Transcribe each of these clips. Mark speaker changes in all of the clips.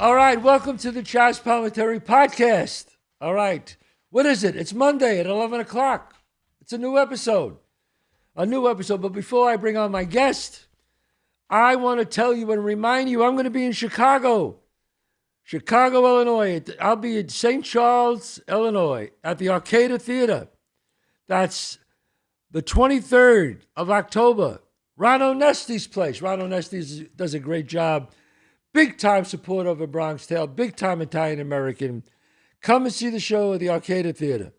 Speaker 1: All right, welcome to the Chazz Palminteri podcast. All right, what is it? It's Monday at 11 o'clock. It's a new episode. But before I bring on my guest, I want to tell you and remind you I'm going to be in Chicago, Illinois. I'll be in St. Charles, Illinois, at the Arcada Theater. That's the 23rd of October. Ron Onesti's place. Ron Onesti does a great job. Big time supporter of a Bronx Tale, big time Italian American. Come and see the show at the Arcada Theater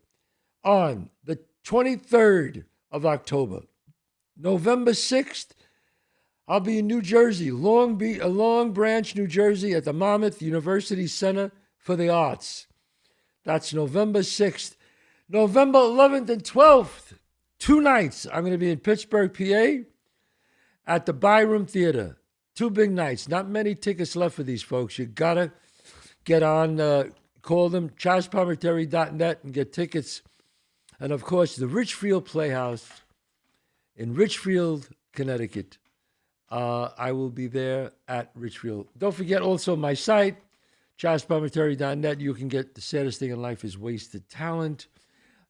Speaker 1: on the 23rd of October. November 6th, I'll be in New Jersey, Long Branch, New Jersey, at the Monmouth University Center for the Arts. That's November 6th. November 11th and 12th, 2 nights, I'm going to be in Pittsburgh, PA, at the Byram Theater. 2 big nights. Not many tickets left for these folks. You got to get on, call them, chazzpalminteri.net and get tickets. And, of course, the Richfield Playhouse in Richfield, Connecticut. I will be there at Richfield. Don't forget also my site, chazzpalminteri.net. You can get The Saddest Thing in Life is Wasted Talent.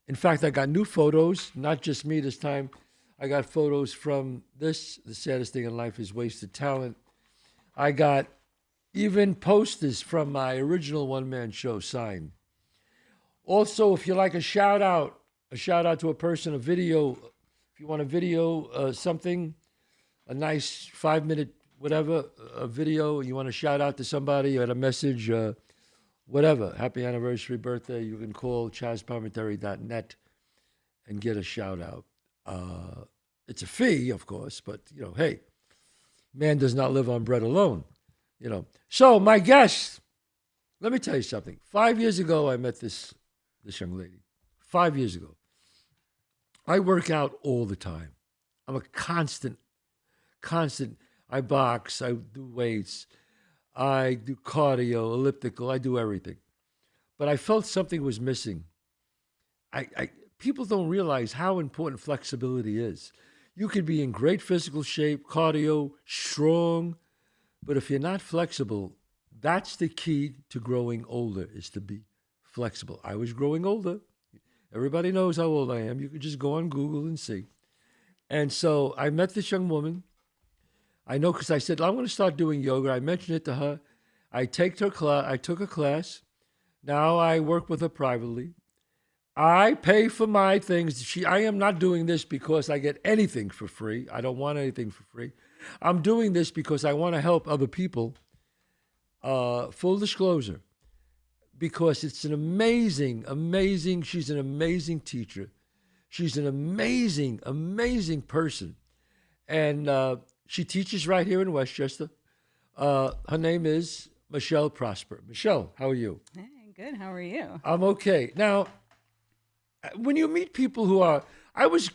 Speaker 1: In fact, I got new photos, not just me this time. I got photos from this, The Saddest Thing in Life is Wasted Talent. I got even posters from my original one-man show signed. Also, if you like a shout out to a person, a video, if you want a video, something, a nice 5-minute, whatever, a video, you want to shout out to somebody, you had a message, whatever, happy anniversary, birthday, you can call chazzpalminteri.net and get a shout out. It's a fee, of course, but, hey, man does not live on bread alone, So my guest, let me tell you something. 5 years ago, I met this young lady. 5 years ago. I work out all the time. I'm a constant. I box, I do weights, I do cardio, elliptical, I do everything. But I felt something was missing. People don't realize how important flexibility is. You could be in great physical shape, cardio, strong, but if you're not flexible, that's the key to growing older, is to be flexible. I was growing older. Everybody knows how old I am. You could just go on Google and see. And so I met this young woman. I know because I said, I'm going to start doing yoga. I mentioned it to her. I took a class. Now I work with her privately. I pay for my things. I am not doing this because I get anything for free. I don't want anything for free. I'm doing this because I want to help other people. Full disclosure, because it's an amazing, she's an amazing teacher. She's an amazing person. And she teaches right here in Westchester. Her name is Michelle Prosper. Michelle, how are you?
Speaker 2: Hey, good. How are you?
Speaker 1: I'm okay. Now, when you meet people who are, I was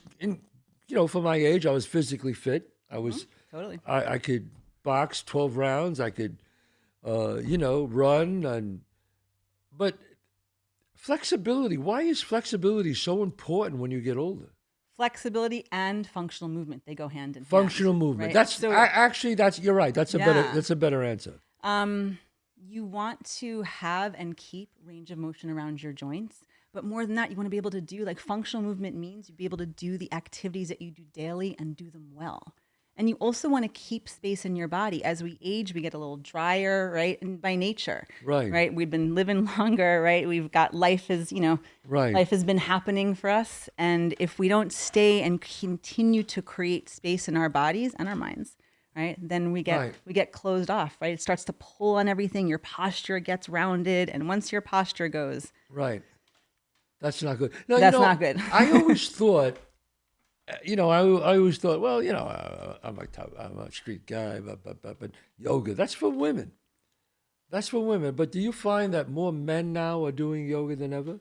Speaker 1: for my age, I was physically fit. I was
Speaker 2: totally.
Speaker 1: I could box 12 rounds. I could, run. But flexibility, why is flexibility so important when you get older?
Speaker 2: Flexibility and functional movement, they go hand in hand.
Speaker 1: Functional movement.
Speaker 2: Right?
Speaker 1: That's you're right. That's a better answer.
Speaker 2: You want to have and keep range of motion around your joints. But more than that, you want to be able to do, functional movement means you'd be able to do the activities that you do daily and do them well. And you also want to keep space in your body. As we age, we get a little drier, right? And by nature, right? We've been living longer, right? We've got life has been happening for us. And if we don't stay and continue to create space in our bodies and our minds, right, then we get closed off, right? It starts to pull on everything. Your posture gets rounded, and once your posture goes,
Speaker 1: right. That's not good.
Speaker 2: No, that's not good.
Speaker 1: I always thought, I always thought, well, I'm a street guy, but yoga, that's for women. But do you find that more men now are doing yoga than ever?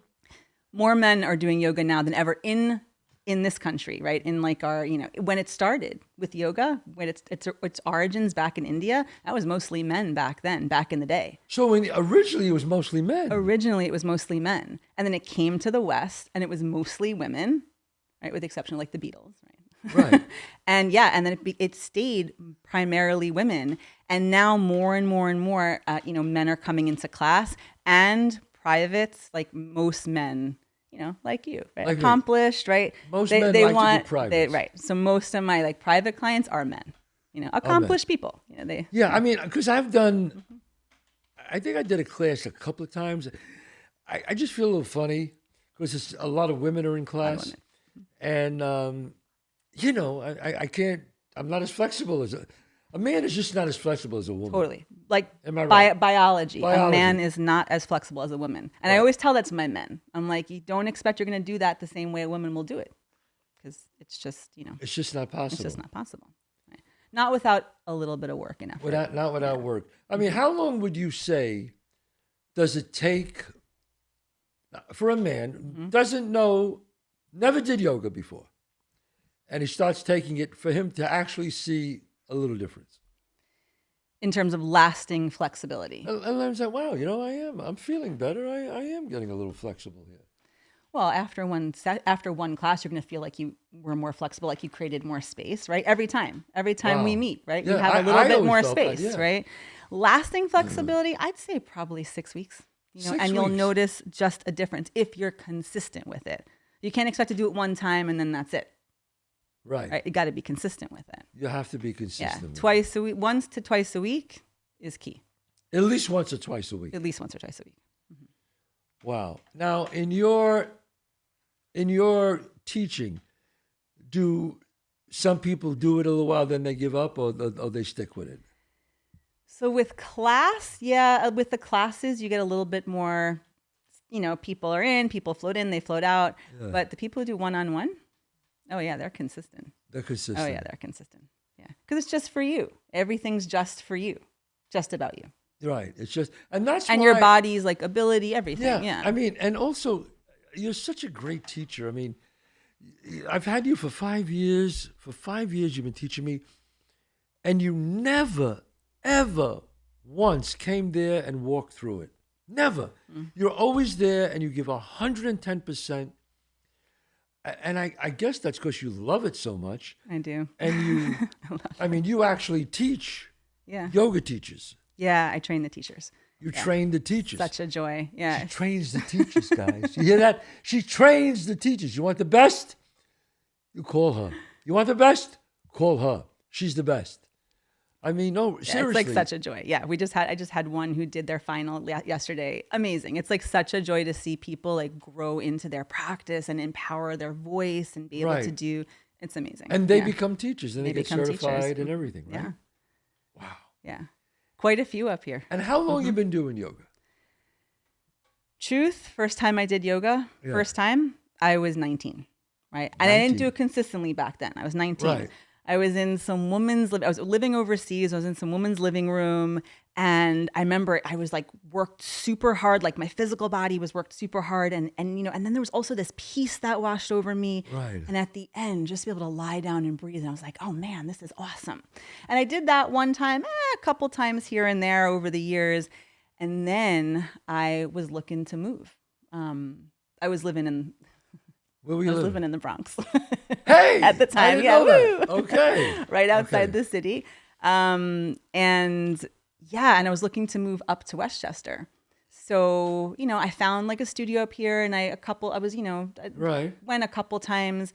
Speaker 2: More men are doing yoga now than ever in this country, right? In our, when it started with yoga, when its origins back in India, that was mostly men back in the day.
Speaker 1: So originally it was mostly men. And
Speaker 2: then it came to the West and it was mostly women, right? With the exception of the Beatles, right?
Speaker 1: Right.
Speaker 2: And yeah, and then it stayed primarily women. And now more and more and more, men are coming into class and privates, like most men, like you, right?
Speaker 1: Like me.
Speaker 2: Accomplished, right?
Speaker 1: Most men like to do privates.
Speaker 2: Right. So most of my like private clients are men, accomplished people.
Speaker 1: Yeah, I mean, because I've done, I think I did a class a couple of times. I just feel a little funny because a lot of women are in class. And, I can't, I'm not as flexible as a man is just not as flexible as a woman.
Speaker 2: Totally. Like
Speaker 1: Am I right?
Speaker 2: Biology, a man is not as flexible as a woman. And I always tell that to my men. I'm like, you don't expect you're going to do that the same way a woman will do it. Because it's just,
Speaker 1: It's just not possible.
Speaker 2: It's just not possible. Right? Not without a little bit of work and effort.
Speaker 1: Not without work. I mean, how long would you say does it take for a man doesn't know, never did yoga before, and he starts taking it, for him to actually see a little difference?
Speaker 2: In terms of lasting flexibility.
Speaker 1: And I'm like, wow, I'm feeling better. I am getting a little flexible here.
Speaker 2: Well, after one class, you're going to feel like you were more flexible, like you created more space, right? Every time we meet, right?
Speaker 1: Yeah,
Speaker 2: you have a little bit more space,
Speaker 1: that, yeah.
Speaker 2: right? Lasting flexibility, I'd say probably 6 weeks. You'll notice just a difference if you're consistent with it. You can't expect to do it one time and then that's it.
Speaker 1: Right?
Speaker 2: You got to be consistent with it.
Speaker 1: You have to be consistent.
Speaker 2: Twice a week, once to twice a week is key.
Speaker 1: At least once or twice a week.
Speaker 2: At least once or twice a week. Mm-hmm.
Speaker 1: Wow. Now, in your teaching, do some people do it a little while, then they give up, or they stick with it?
Speaker 2: So with class, with the classes, you get a little bit more, people are in, people float in, they float out. Yeah. But the people who do one-on-one, oh yeah, they're consistent.
Speaker 1: They're consistent.
Speaker 2: Oh yeah, they're consistent. Yeah, because it's just for you. Everything's just for you, just about you.
Speaker 1: Right. It's just, and that's
Speaker 2: and
Speaker 1: why,
Speaker 2: your body's like ability, everything. Yeah.
Speaker 1: I mean, and also, you're such a great teacher. I mean, I've had you for 5 years. For 5 years, you've been teaching me, and you never, ever once came there and walked through it. Never. You're always there, and you give 110%. And I guess that's because you love it so much.
Speaker 2: I do.
Speaker 1: And you actually teach yoga teachers.
Speaker 2: Yeah, I train the teachers.
Speaker 1: You train the teachers.
Speaker 2: Such a joy. Yeah.
Speaker 1: She trains the teachers, guys. You hear that? She trains the teachers. You want the best? You call her. You want the best? Call her. She's the best. I mean, no, seriously.
Speaker 2: It's like such a joy. Yeah, I just had one who did their final yesterday. Amazing. It's like such a joy to see people like grow into their practice and empower their voice and be able to do. It's amazing.
Speaker 1: And they become teachers and they get certified teachers. And everything, right?
Speaker 2: Yeah.
Speaker 1: Wow.
Speaker 2: Yeah. Quite a few up here.
Speaker 1: And how long you been doing yoga?
Speaker 2: Truth, first time I did yoga, first time, I was 19, right? And I didn't do it consistently back then. I was 19. Right. I was in some woman's, I was living overseas. I was in some woman's living room. And I remember I was like worked super hard. Like my physical body was worked super hard. And then there was also this peace that washed over me.
Speaker 1: Right.
Speaker 2: And at the end, just to be able to lie down and breathe. And I was like, oh man, this is awesome. And I did that one time, a couple times here and there over the years. And then I was looking to move. I was living in...
Speaker 1: Where were you
Speaker 2: living in the Bronx.
Speaker 1: Hey!
Speaker 2: At the time,
Speaker 1: I didn't know that. Okay.
Speaker 2: Right outside the city. And I was looking to move up to Westchester. So, I found like a studio up here and I went a couple times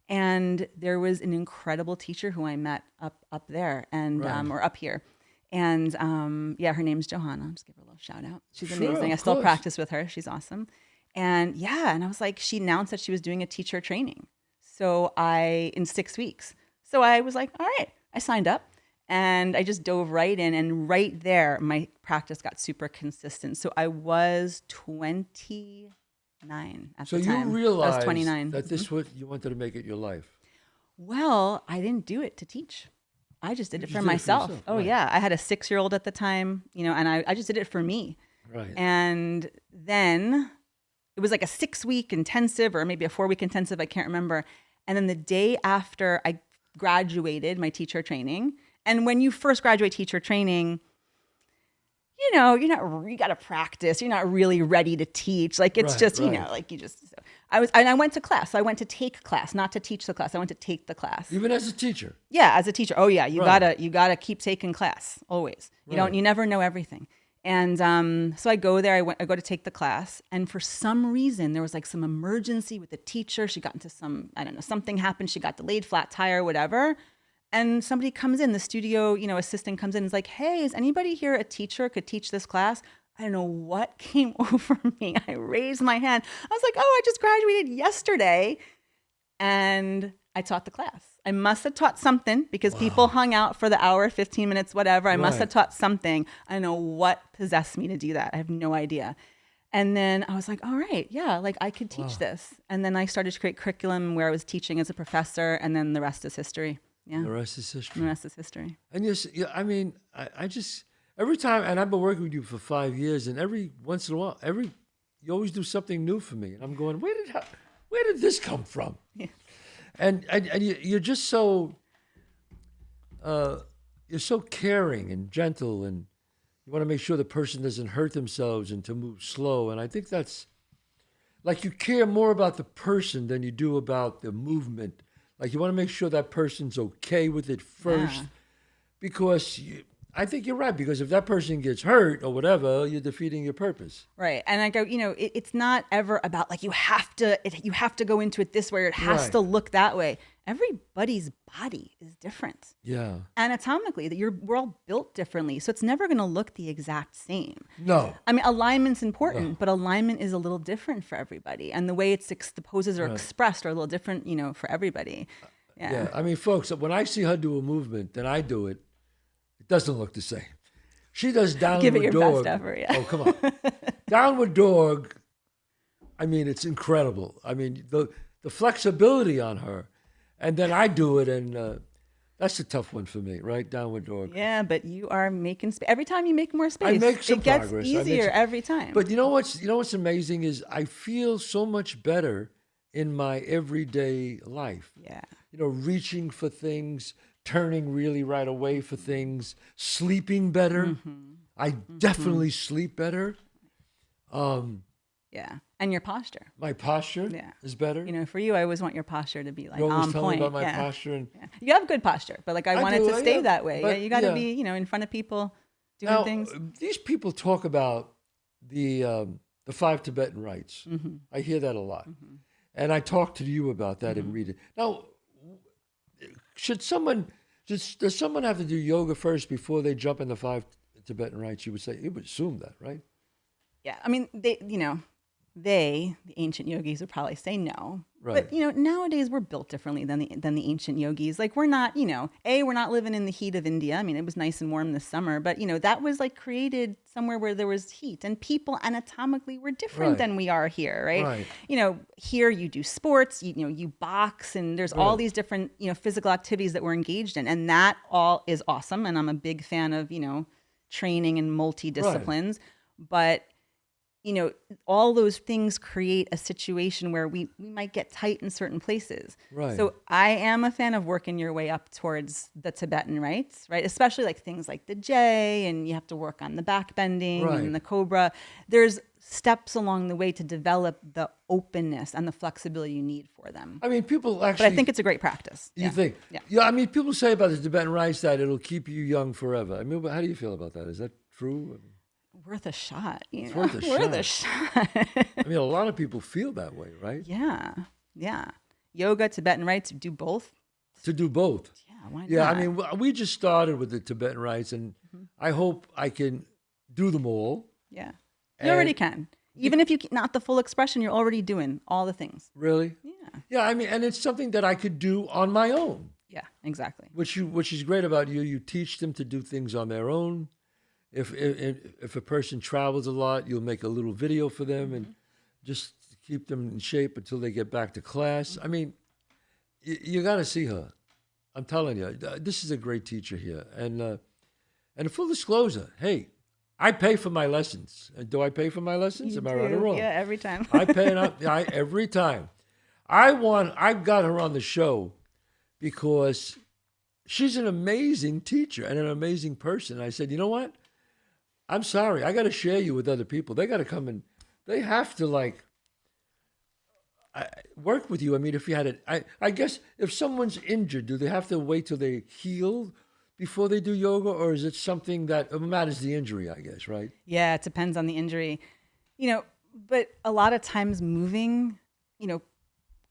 Speaker 2: and there was an incredible teacher who I met up there and, or up here. And, her name's Johanna. I'll just give her a little shout out. She's amazing. I still practice with her. She's awesome. And and I was like, she announced that she was doing a teacher training. So in 6 weeks. So I was like, all right, I signed up and I just dove right in. And right there, my practice got super consistent. So I was 29 at the time.
Speaker 1: So you realized
Speaker 2: I was 29.
Speaker 1: That this was, you wanted to make it your life.
Speaker 2: Well, I didn't do it to teach. I just did it for myself. Oh, yeah. I had a 6-year-old at the time, and I just did it for me.
Speaker 1: Right.
Speaker 2: And then... it was like a 6-week intensive or maybe a 4-week intensive. I can't remember. And then the day after I graduated my teacher training, and when you first graduate teacher training, you got to practice. You're not really ready to teach. Like it's like you just, I went to class. So I went to take class, not to teach the class. I went to take the class.
Speaker 1: Even as a teacher.
Speaker 2: Yeah, as a teacher. Oh yeah,
Speaker 1: Right.
Speaker 2: you gotta keep taking class always.
Speaker 1: Right.
Speaker 2: You never know everything. And so I go there. I go to take the class, and for some reason there was like some emergency with the teacher. She got into some, I don't know, something happened. She got delayed, flat tire, whatever. And somebody comes in, the studio, assistant comes in and is like, "Hey, is anybody here a teacher could teach this class?" I don't know what came over me. I raised my hand. I was like, "Oh, I just graduated yesterday." And I taught the class. I must have taught something because people hung out for the hour, 15 minutes, whatever. I must have taught something. I don't know what possessed me to do that. I have no idea. And then I was like, all right, yeah, like I could teach this. And then I started to create curriculum where I was teaching as a professor, and then the rest is history. Yeah.
Speaker 1: The rest is history.
Speaker 2: The rest is history.
Speaker 1: And I mean, I just, every time, and I've been working with you for 5 years, and every once in a while, you always do something new for me. And I'm going, where did this come from?
Speaker 2: Yeah.
Speaker 1: And you're just so, you're so caring and gentle, and you want to make sure the person doesn't hurt themselves and to move slow. And I think that's, like, you care more about the person than you do about the movement. Like, you want to make sure that person's okay with it first, because I think you're right, because if that person gets hurt or whatever, you're defeating your purpose.
Speaker 2: Right. And I go, it's not ever about like you have to go into it this way, or it has to look that way. Everybody's body is different.
Speaker 1: Yeah.
Speaker 2: Anatomically, we're all built differently. So it's never going to look the exact same.
Speaker 1: No.
Speaker 2: I mean, alignment's important, but alignment is a little different for everybody. And the way the poses are expressed are a little different, for everybody.
Speaker 1: Yeah. I mean, folks, when I see her do a movement, then I do it. It doesn't look the same. She does downward dog.
Speaker 2: Give it your best effort, yeah.
Speaker 1: Oh, come on. Downward dog, I mean, it's incredible. I mean, the flexibility on her. And then I do it, and that's a tough one for me, right? Downward dog.
Speaker 2: Yeah, but you are making space. Every time you make more space,
Speaker 1: I make some
Speaker 2: it gets
Speaker 1: progress.
Speaker 2: easier every time.
Speaker 1: But you know what's amazing is I feel so much better in my everyday life.
Speaker 2: Yeah.
Speaker 1: Reaching for things, turning really right away for things, sleeping better. I definitely sleep better.
Speaker 2: Yeah. And your posture.
Speaker 1: My posture is better.
Speaker 2: For you, I always want your posture to be like
Speaker 1: You always
Speaker 2: on
Speaker 1: tell
Speaker 2: point.
Speaker 1: me about my posture. And
Speaker 2: You have good posture, but like I want it to stay that way.
Speaker 1: But,
Speaker 2: you got to be, in front of people doing
Speaker 1: now,
Speaker 2: things.
Speaker 1: These people talk about the 5 Tibetan rites. I hear that a lot. And I talk to you about that and read it. Now, does someone have to do yoga first before they jump in the 5 Tibetan rites? You would assume that, right?
Speaker 2: Yeah. I mean, the ancient yogis would probably say no.
Speaker 1: Right.
Speaker 2: But, nowadays we're built differently than the ancient yogis. Like we're not, we're not living in the heat of India. I mean, it was nice and warm this summer, but, that was like created somewhere where there was heat, and people anatomically were different than we are here, right? Here you do sports, you box, and there's all these different, physical activities that we're engaged in. And that all is awesome. And I'm a big fan of, training in multi-disciplines, but all those things create a situation where we might get tight in certain places.
Speaker 1: Right.
Speaker 2: So I am a fan of working your way up towards the Tibetan rites, right? Especially like things like the J, and you have to work on the back bending and the Cobra. There's steps along the way to develop the openness and the flexibility you need for them.
Speaker 1: I mean, people actually...
Speaker 2: But I think it's a great practice.
Speaker 1: You think? Yeah. I mean, people say about the Tibetan rites that it'll keep you young forever. I mean, how do you feel about that? Is that true?
Speaker 2: Worth a shot.
Speaker 1: It's worth a shot. I mean, a lot of people feel that way, right?
Speaker 2: Yeah. Yoga, Tibetan rites, do both.
Speaker 1: To do both.
Speaker 2: Yeah, why not?
Speaker 1: Yeah, I mean, we just started with the Tibetan rites, and I hope I can do them all.
Speaker 2: Yeah. You already can. Even if you not the full expression, you're already doing all the things.
Speaker 1: Really?
Speaker 2: Yeah.
Speaker 1: Yeah, I mean, and it's something that I could do on my own.
Speaker 2: Yeah, exactly.
Speaker 1: Which is great about you. You teach them to do things on their own. If a person travels a lot, you'll make a little video for them and just keep them in shape until they get back to class. I mean, you got to see her. I'm telling you, this is a great teacher here. And full disclosure, hey, I pay for my lessons. Do I pay for my lessons? Am I right or wrong?
Speaker 2: Yeah, every time.
Speaker 1: I pay every time. I've got her on the show because she's an amazing teacher and an amazing person. I said, you know what? I'm sorry. I got to share you with other people. They got to come and they have to work with you? I mean, if you had it, I guess if someone's injured, do they have to wait till they heal before they do yoga, or is it something that matters the injury? I guess, right?
Speaker 2: Yeah, it depends on the injury, but a lot of times moving,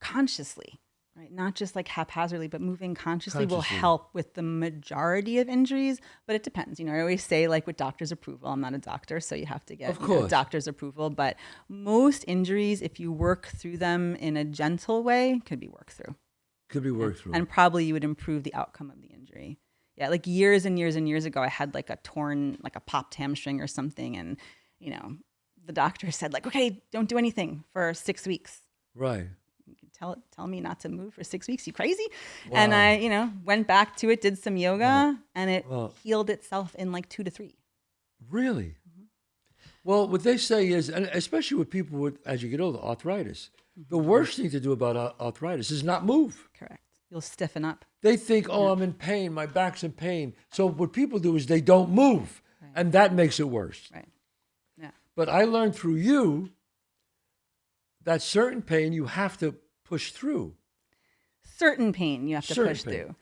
Speaker 2: consciously, right? Not just like haphazardly, but moving consciously will help with the majority of injuries, but it depends. I always say, like, with doctor's approval. I'm not a doctor, so you have to get doctor's approval, but most injuries, if you work through them in a gentle way, could be worked through. And probably you would improve the outcome of the injury. Yeah, like years and years and years ago, I had like a torn, like a popped hamstring or something. And, the doctor said, like, okay, don't do anything for 6 weeks.
Speaker 1: Right.
Speaker 2: You can tell me not to move for 6 weeks. You crazy? Wow. And I, went back to it, did some yoga, and it healed itself in like 2 to 3.
Speaker 1: Really? Mm-hmm. Well, what they say is, and especially with people with, as you get older, arthritis, the worst thing to do about arthritis is not move.
Speaker 2: Correct. You'll stiffen up.
Speaker 1: They think, I'm in pain, my back's in pain. So what people do is they don't move, and that makes it worse.
Speaker 2: Right. Yeah.
Speaker 1: But I learned through you that certain pain you have to push through.
Speaker 2: Certain pain you have to push through.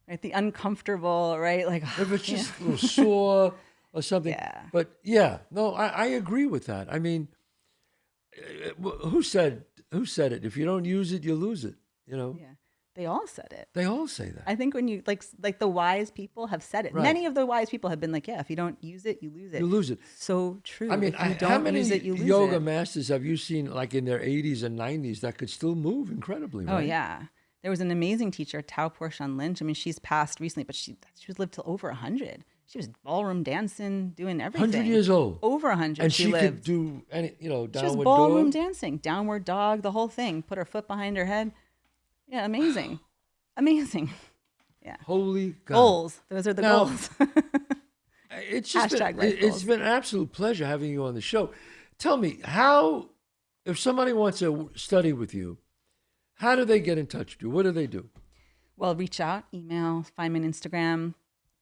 Speaker 2: Right? The uncomfortable, right? Like
Speaker 1: if it's just a little sore or something. Yeah. But I agree with that. I mean, who said it? If you don't use it, you lose it, Yeah.
Speaker 2: They all said it.
Speaker 1: They all say that.
Speaker 2: I think when you like the wise people have said it. Right. Many of the wise people have been like, if you don't use it, you lose it.
Speaker 1: You lose it.
Speaker 2: So true.
Speaker 1: I mean,
Speaker 2: if you don't
Speaker 1: how many
Speaker 2: use it, you lose
Speaker 1: yoga
Speaker 2: it.
Speaker 1: masters have you seen, like in their 80s and 90s, that could still move incredibly? Right?
Speaker 2: Oh yeah, there was an amazing teacher, Tao Porchon Lynch. I mean, she's passed recently, but she lived till over 100. She was ballroom dancing, doing everything.
Speaker 1: 100 years old.
Speaker 2: Over 100.
Speaker 1: And she
Speaker 2: lived.
Speaker 1: Could do any, downward dog.
Speaker 2: She was ballroom dancing, downward dog, the whole thing. Put her foot behind her head. Yeah, amazing. Amazing. Yeah.
Speaker 1: Holy God.
Speaker 2: Goals. Those are the goals.
Speaker 1: It's just it's been an absolute pleasure having you on the show. Tell me, if somebody wants to study with you, how do they get in touch with you? What do they do?
Speaker 2: Well, reach out, email, find me on Instagram,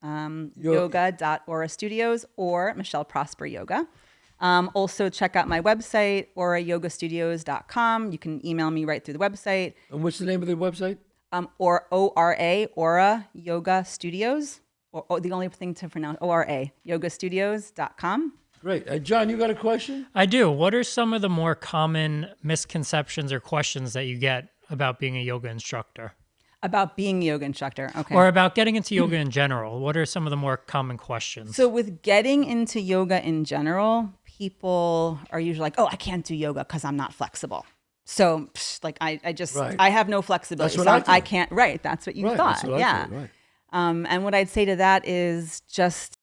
Speaker 2: yoga.orastudios or Michelle Prosper Yoga. Also, check out my website, orayogastudios.com. You can email me right through the website.
Speaker 1: And what's the name of the website?
Speaker 2: Or Ora Yoga Studios, or the only thing to pronounce, ORA, yogastudios.com.
Speaker 1: Great. John, you got a question?
Speaker 3: I do. What are some of the more common misconceptions or questions that you get about being a yoga instructor?
Speaker 2: About being a yoga instructor, okay.
Speaker 3: Or about getting into yoga in general. What are some of the more common questions?
Speaker 2: So with getting into yoga in general, people are usually like, I can't do yoga because I'm not flexible. So, I have no flexibility.
Speaker 1: That's what
Speaker 2: I can't. Right. That's what you thought.
Speaker 1: That's what I thought, right.
Speaker 2: And what I'd say to that is just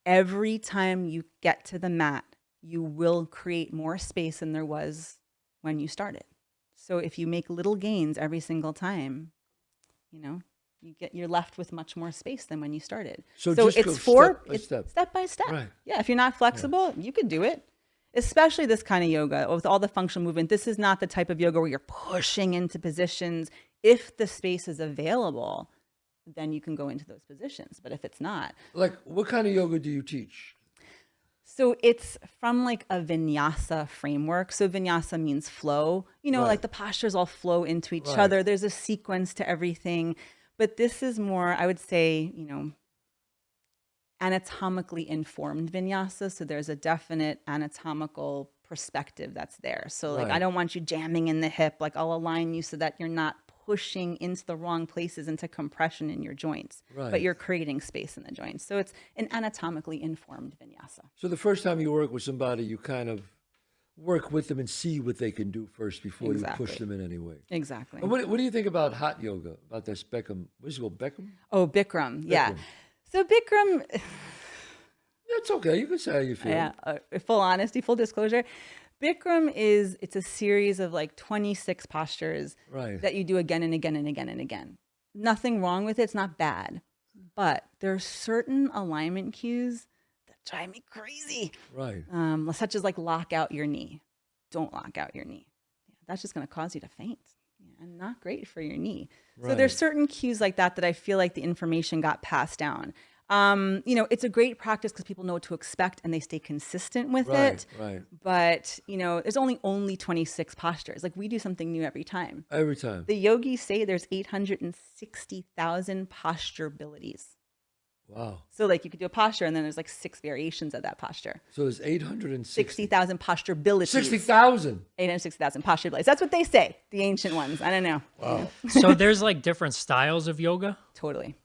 Speaker 2: every time you get to the mat, you will create more space than there was when you started. So if you make little gains every single time, you're left with much more space than when you started.
Speaker 1: So
Speaker 2: it's step by step.
Speaker 1: Right.
Speaker 2: Yeah. If you're not flexible, you could do it. Especially this kind of yoga with all the functional movement. This is not the type of yoga where you're pushing into positions. If the space is available, then you can go into those positions. But if it's not.
Speaker 1: Like, what kind of yoga do you teach?
Speaker 2: So it's from like a vinyasa framework. So vinyasa means flow. Like the postures all flow into each other. There's a sequence to everything. But this is more, I would say, anatomically informed vinyasa. So there's a definite anatomical perspective that's there. So I don't want you jamming in the hip. Like I'll align you so that you're not pushing into the wrong places, into compression in your joints, but you're creating space in the joints. So it's an anatomically informed vinyasa.
Speaker 1: So the first time you work with somebody, you kind of work with them and see what they can do first before you push them in any way.
Speaker 2: Exactly.
Speaker 1: And what do you think about hot yoga, about this Bikram? What is it called, Bikram?
Speaker 2: Oh, Bikram. Yeah. So Bikram,
Speaker 1: that's okay. You can say how you feel.
Speaker 2: Yeah, full honesty, full disclosure. Bikram it's a series of like 26 postures that you do again and again and again and again. Nothing wrong with it. It's not bad. But there are certain alignment cues that drive me crazy.
Speaker 1: Right.
Speaker 2: Such as like lock out your knee. Don't lock out your knee. That's just going to cause you to faint. And not great for your knee. So there's certain cues like that I feel like the information got passed down. It's a great practice because people know what to expect and they stay consistent with
Speaker 1: Right,
Speaker 2: it.
Speaker 1: right.
Speaker 2: But, there's only 26 postures. Like we do something new every time.
Speaker 1: Every time.
Speaker 2: The yogis say there's 860,000 posture abilities.
Speaker 1: Wow.
Speaker 2: So like you could do a posture and then there's like 6 variations of that posture.
Speaker 1: So there's 860.
Speaker 2: 60,000 posture abilities.
Speaker 1: 60,000.
Speaker 2: 860,000 posture abilities. That's what they say, the ancient ones. I don't know.
Speaker 1: Wow.
Speaker 3: So there's like different styles of yoga.
Speaker 2: Totally.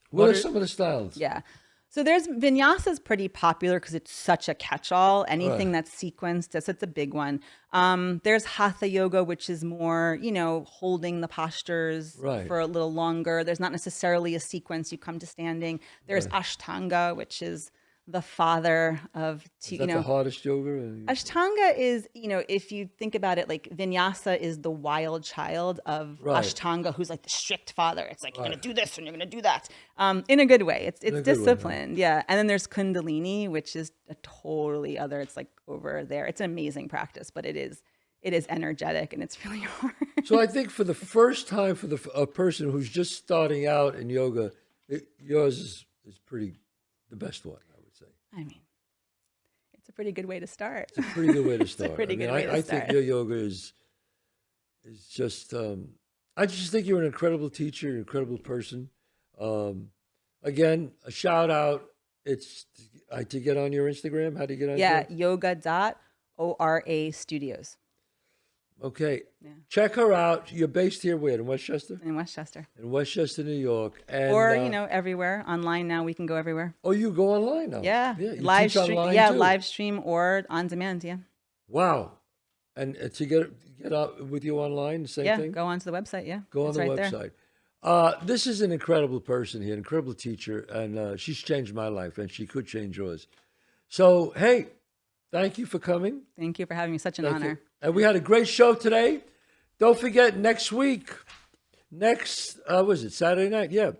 Speaker 1: What are some of the styles?
Speaker 2: Yeah. So there's vinyasa is pretty popular because it's such a catch-all. Anything that's sequenced, it's a big one. There's hatha yoga, which is more, holding the postures for a little longer. There's not necessarily a sequence. You come to standing. There's ashtanga, which is the father of,
Speaker 1: Is that the hardest yoga?
Speaker 2: Ashtanga is, if you think about it, like vinyasa is the wild child of Ashtanga, who's like the strict father. It's like, you're going to do this and you're going to do that in a good way. It's disciplined. Yeah. And then there's Kundalini, which is a totally other, it's like over there. It's an amazing practice, but it is energetic and it's really hard.
Speaker 1: So I think for the first time for a person who's just starting out in yoga, yours is pretty the best one.
Speaker 2: I mean, it's a pretty good way to start.
Speaker 1: It's a pretty good way to start.
Speaker 2: It's a pretty good way to
Speaker 1: I
Speaker 2: start.
Speaker 1: think your yoga is just, I just think you're an incredible teacher, an incredible person. Again, a shout out. It's to get on your Instagram. How do you get on?
Speaker 2: Yeah, yoga.ora studios.
Speaker 1: Okay. Yeah. Check her out. You're based here where? In Westchester?
Speaker 2: In Westchester.
Speaker 1: In Westchester, New York. And,
Speaker 2: or, everywhere. Online now. We can go everywhere.
Speaker 1: Oh, you go online now?
Speaker 2: Yeah.
Speaker 1: You
Speaker 2: live
Speaker 1: teach
Speaker 2: stream.
Speaker 1: online
Speaker 2: Yeah,
Speaker 1: too.
Speaker 2: live stream or on demand. Yeah.
Speaker 1: Wow. And to get out with you online, same thing?
Speaker 2: Yeah, go onto the website. Yeah.
Speaker 1: Go on the website. This is an incredible person here, an incredible teacher, and she's changed my life, and she could change yours. So, hey, thank you for coming.
Speaker 2: Thank you for having me. Such an honor.
Speaker 1: And we had a great show today. Don't forget, next week, was it Saturday night? Yeah.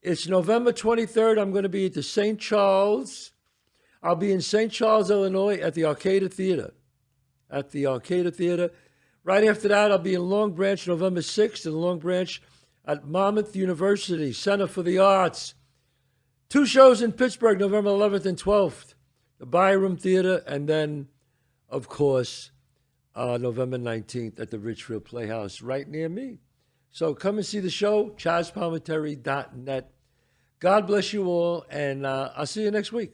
Speaker 1: It's November 23rd. I'm going to be at the St. Charles. I'll be in St. Charles, Illinois at the Arcata Theater. Right after that, I'll be in Long Branch, November 6th, in Long Branch at Monmouth University, Center for the Arts. 2 shows in Pittsburgh, November 11th and 12th. The Byram Theater, and then, of course, November 19th at the Richfield Playhouse right near me. So come and see the show, chazzpalminteri.net. God bless you all, and I'll see you next week.